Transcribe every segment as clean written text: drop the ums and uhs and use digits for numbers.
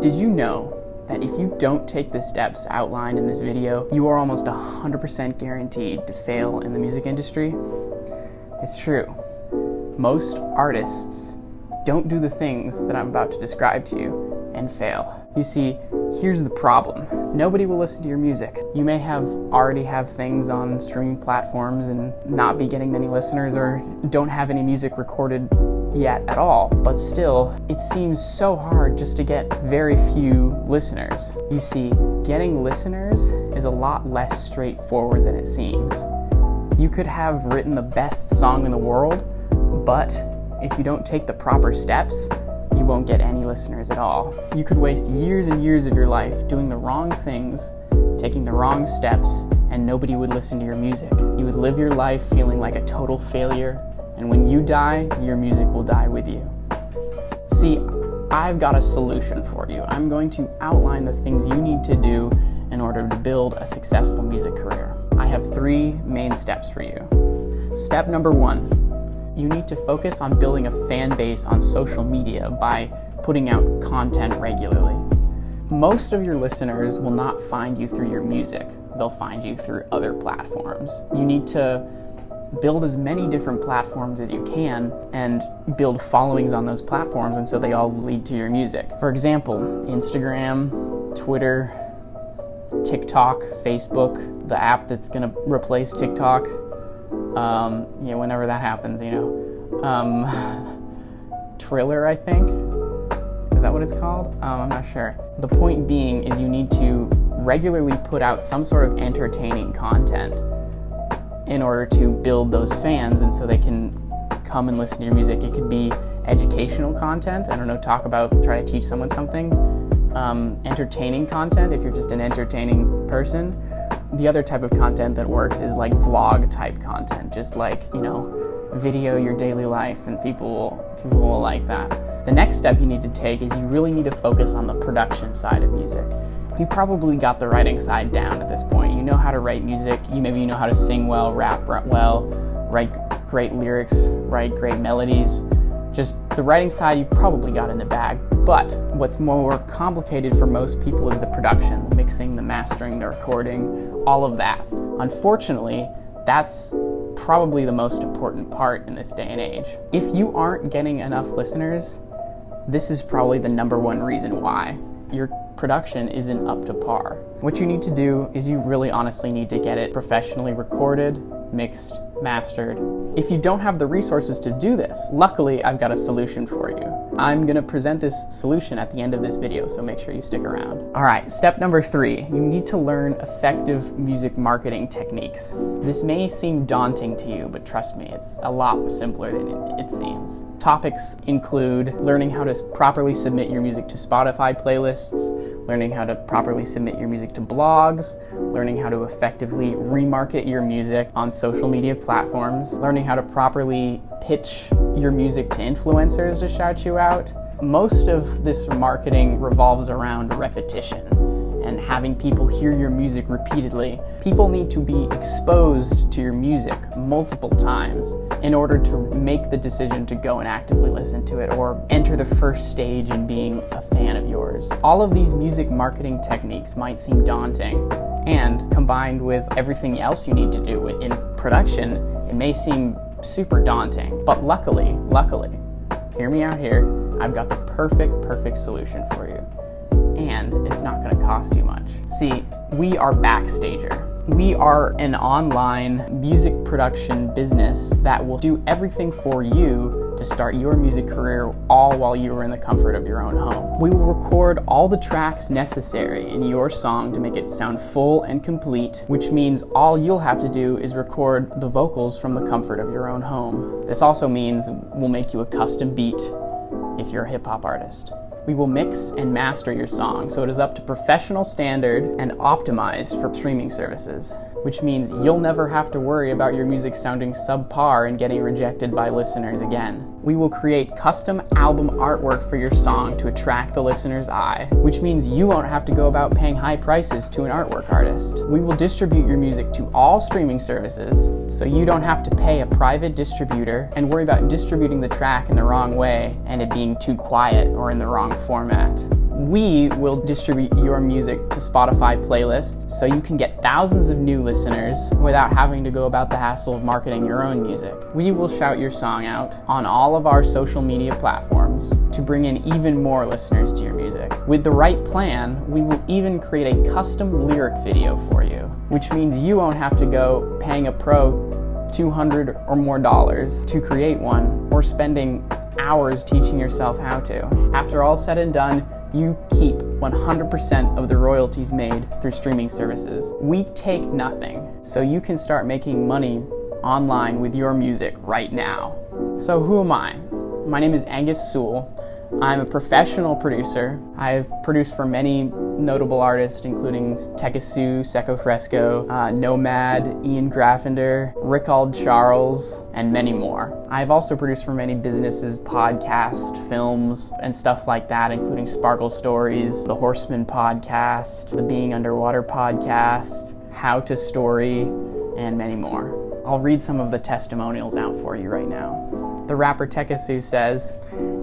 Did you know that if you don't take the steps outlined in this video, you are almost 100% guaranteed to fail in the music industry? It's true. Most artists don't do the things that I'm about to describe to you and fail. You see, here's the problem. Nobody will listen to your music. You may already have things on streaming platforms and not be getting many listeners, or don't have any music recorded yet at all, but still, it seems so hard just to get very few listeners. You see, getting listeners is a lot less straightforward than it seems. You could have written the best song in the world, but if you don't take the proper steps, you won't get any listeners at all. You could waste years and years of your life doing the wrong things, taking the wrong steps, and nobody would listen to your music. You would live your life feeling like a total failure, and when you die, your music will die with you. See, I've got a solution for you. I'm going to outline the things you need to do in order to build a successful music career. I have 3 main steps for you. Step number 1, you need to focus on building a fan base on social media by putting out content regularly. Most of your listeners will not find you through your music. They'll find you through other platforms. You need to build as many different platforms as you can and build followings on those platforms, and so they all lead to your music. For example, Instagram, Twitter, TikTok, Facebook, the app that's gonna replace TikTok, whenever that happens, Triller, I think. Is that what it's called? I'm not sure. The point being is you need to regularly put out some sort of entertaining content in order to build those fans, and so they can come and listen to your music. It could be educational content, try to teach someone something. Entertaining content, if you're just an entertaining person. The other type of content that works is like vlog type content, just like, video your daily life, and people will like that. The next step you need to take is you really need to focus on the production side of music. You probably got the writing side down at this point. You know how to write music. Maybe you know how to sing well, rap well, write great lyrics, write great melodies. Just the writing side you probably got in the bag. But what's more complicated for most people is the production, the mixing, the mastering, the recording, all of that. Unfortunately, that's probably the most important part in this day and age. If you aren't getting enough listeners, this is probably the number 1 reason why. Your production isn't up to par. What you need to do is you really honestly need to get it professionally recorded, mixed, mastered. If you don't have the resources to do this, luckily I've got a solution for you. I'm gonna present this solution at the end of this video, so make sure you stick around. All right, step number 3, you need to learn effective music marketing techniques. This may seem daunting to you, but trust me, it's a lot simpler than it seems. Topics include learning how to properly submit your music to Spotify playlists, learning how to properly submit your music to blogs, learning how to effectively remarket your music on social media platforms, learning how to properly pitch your music to influencers to shout you out. Most of this marketing revolves around repetition and having people hear your music repeatedly. People need to be exposed to your music multiple times in order to make the decision to go and actively listen to it or enter the first stage in being a fan of yours. All of these music marketing techniques might seem daunting, and combined with everything else you need to do in production, it may seem super daunting. But luckily, hear me out here, I've got the perfect solution for you. And it's not going to cost you much. See, we are Backstagerr. We are an online music production business that will do everything for you to start your music career, all while you are in the comfort of your own home. We will record all the tracks necessary in your song to make it sound full and complete, which means all you'll have to do is record the vocals from the comfort of your own home. This also means we'll make you a custom beat if you're a hip-hop artist. We will mix and master your song so it is up to professional standard and optimized for streaming services, which means you'll never have to worry about your music sounding subpar and getting rejected by listeners again. We will create custom album artwork for your song to attract the listener's eye, which means you won't have to go about paying high prices to an artwork artist. We will distribute your music to all streaming services, so you don't have to pay a private distributor and worry about distributing the track in the wrong way and it being too quiet or in the wrong format. We will distribute your music to Spotify playlists so you can get thousands of new listeners without having to go about the hassle of marketing your own music. We will shout your song out on all of our social media platforms to bring in even more listeners to your music. With the right plan, we will even create a custom lyric video for you, which means you won't have to go paying a pro $200 or more to create one, or spending hours teaching yourself how to. After all said and done, you keep 100% of the royalties made through streaming services. We take nothing, so you can start making money online with your music right now. So who am I? My name is Angus Sewell. I'm a professional producer. I've produced for many notable artists, including Tekisu, Seco Fresco, Nomad, Ian Graffender, Rickald Charles, and many more. I've also produced for many businesses, podcasts, films, and stuff like that, including Sparkle Stories, the Horseman podcast, the Being Underwater podcast, How to Story, and many more. I'll read some of the testimonials out for you right now. The rapper Tekisu says,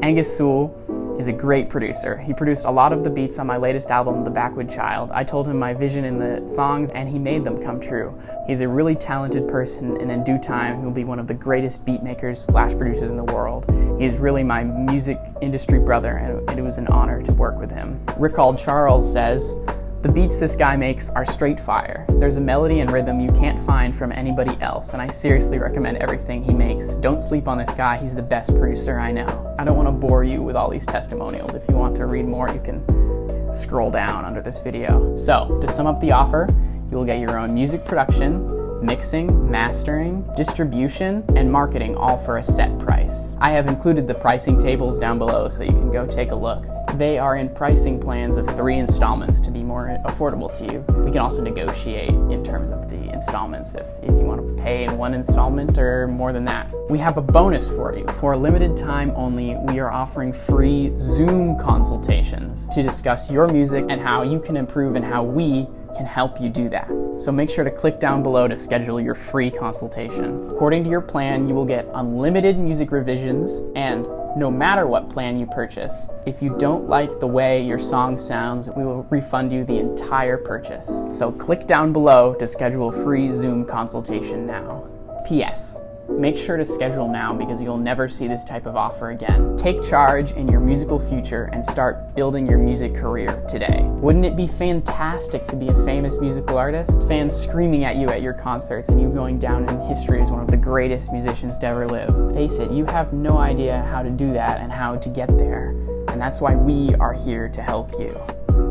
Angus Sewell is a great producer. He produced a lot of the beats on my latest album, The Backwood Child. I told him my vision in the songs and he made them come true. He's a really talented person, and in due time he'll be one of the greatest beat makers / producers in the world. He's really my music industry brother, and it was an honor to work with him. Rickald Charles says, the beats this guy makes are straight fire. There's a melody and rhythm you can't find from anybody else, and I seriously recommend everything he makes. Don't sleep on this guy, he's the best producer I know. I don't want to bore you with all these testimonials. If you want to read more, you can scroll down under this video. So, to sum up the offer, you will get your own music production, mixing, mastering, distribution, and marketing, all for a set price. I have included the pricing tables down below so you can go take a look. They are in pricing plans of 3 installments to be more affordable to you. We can also negotiate in terms of the installments if you want to pay in 1 installment or more than that. We have a bonus for you. For a limited time only, we are offering free Zoom consultations to discuss your music and how you can improve and how we can help you do that. So make sure to click down below to schedule your free consultation. According to your plan, you will get unlimited music revisions, and no matter what plan you purchase, if you don't like the way your song sounds, we will refund you the entire purchase. So click down below to schedule a free Zoom consultation now. P.S. Make sure to schedule now because you'll never see this type of offer again. Take charge in your musical future and start building your music career today. Wouldn't it be fantastic to be a famous musical artist? Fans screaming at you at your concerts and you going down in history as one of the greatest musicians to ever live. Face it, you have no idea how to do that and how to get there. And that's why we are here to help you.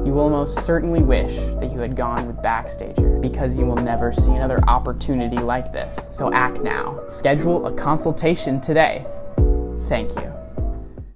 You will most certainly wish that you had gone with Backstagerr, because you will never see another opportunity like this. So act now. Schedule a consultation today. Thank you.